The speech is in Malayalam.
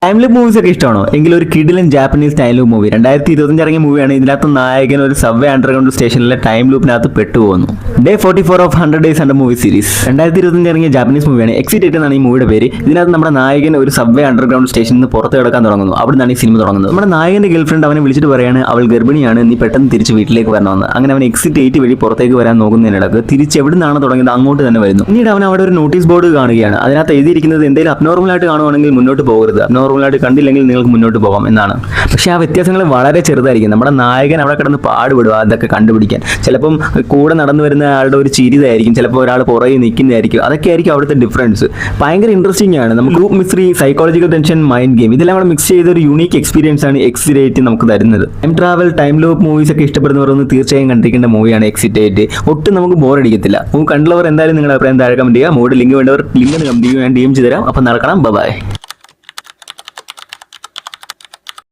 ടൈം ലൂപ്പ് മൂവീസ് ഒക്കെ ഇഷ്ടമാണോ? എങ്കിൽ ഒരു കിഡിലൻ ജാപ്പനീസ് ടൈം ലൂപ്പ് മൂവി 2025 ഇറങ്ങിയ മൂവിയാണ്. ഇതിനകത്ത് നായകൻ ഒരു സബ്വേ അണ്ടർഗ്രൗണ്ട് സ്റ്റേഷനിലെ ടൈം ലൂപ്പിനകത്ത് പെട്ടുപോകുന്നു. Day 44 of 100 days under movie series 2025 ഇറങ്ങിയ ജാപ്പനീസ് മൂവിയാണ്. എക്സിറ്റ് എന്നാണ് ഈ മൂവിയുടെ പേര്. ഇതിനകത്ത് നമ്മുടെ നായകൻ ഒരു സബ്വേ അണ്ടർഗ്രൗണ്ട് സ്റ്റേഷനിൽ നിന്ന് പുറത്ത് കിടക്കാൻ തുടങ്ങുന്നു. അവിടെ നിന്നാണ് ഈ സിനിമ തുടങ്ങുന്നത്. നമ്മുടെ നായകന്റെ ഗേൾഫ്രണ്ട് അവനെ വിളിച്ചിട്ട് പറയാണ് അവൾ ഗർഭിണിയാണ്, നീ പെട്ടെന്ന് തിരിച്ച് വീട്ടിലേക്ക് വരണമെന്ന്. അങ്ങനെ അവൻ എക്സിറ്റ് 8 വഴി പുറത്തേക്ക് വരാൻ നോക്കുന്നതിനിടക്ക് തിരിച്ച് എവിടെ നിന്നാണ് തുടങ്ങിയത് അങ്ങോട്ട് തന്നെ വരുന്നു. പിന്നീട് അവൻ അവിടെ ഒരു നോട്ടീസ് ബോർഡ് കാണുകയാണ്. അതിനകത്ത് എഴുതിയിരിക്കുന്നത് എന്തെങ്കിലും അബ്നോർമലായിട്ട് കാണുവാണെങ്കിൽ മുന്നോട്ട് പോകരുത്, അബ്നോർമലായിട്ട് കണ്ടില്ലെങ്കിൽ നിങ്ങൾക്ക് മുന്നോട്ട് പോകാം എന്നാണ്. പക്ഷേ ആ വ്യത്യാസങ്ങൾ വളരെ ചെറുതായിരിക്കും. നമ്മുടെ നായകൻ അവിടെ കിടന്ന് പാടുപെടുക അതൊക്കെ കണ്ടുപിടിക്കാൻ. ചിലപ്പം കൂടെ നടന്നു വരുന്ന ആളുടെ ഒരു ചിരിതായിരിക്കും, ചിലപ്പോൾ ഒരാൾ പുറകെ നിൽക്കുന്നതായിരിക്കും. അതൊക്കെ ആയിരിക്കും അവിടുത്തെ ഡിഫറൻസ്. ഭയങ്കര ഇൻട്രസ്റ്റിംഗ് ആണ്. നമുക്ക് group mystery, psychological tension, mind game ഇതെല്ലാം കൂടെ മിക്സ് ചെയ്ത ഒരു യൂണീക്ക് എക്സ്പീരിയൻസ് ആണ് എക്സിറ്റ് 8 നമുക്ക് തരുന്നത്. Time travel, time loop movies ഒക്കെ ഇഷ്ടപ്പെടുന്നവർ ഒന്ന് തീർച്ചയായും കണ്ടിരിക്കേണ്ട മൂവിയാണ് എക്സിറ്റ് 8. ഒട്ടും നമുക്ക് ബോറടിക്കത്തില്ല. മൂവി കണ്ടുള്ളവർ എന്തായാലും നിങ്ങളുടെ അഭിപ്രായം താഴെ കമന്റ് ചെയ്യുക. മൂവിയുടെ ലിങ്ക് വേണ്ടവർ ലിങ്ക് കമന്റ് ചെയ്യുക, ഞാൻ DM ചെയ്തു തരാം. അപ്പം നടക്കണം. ബൈ.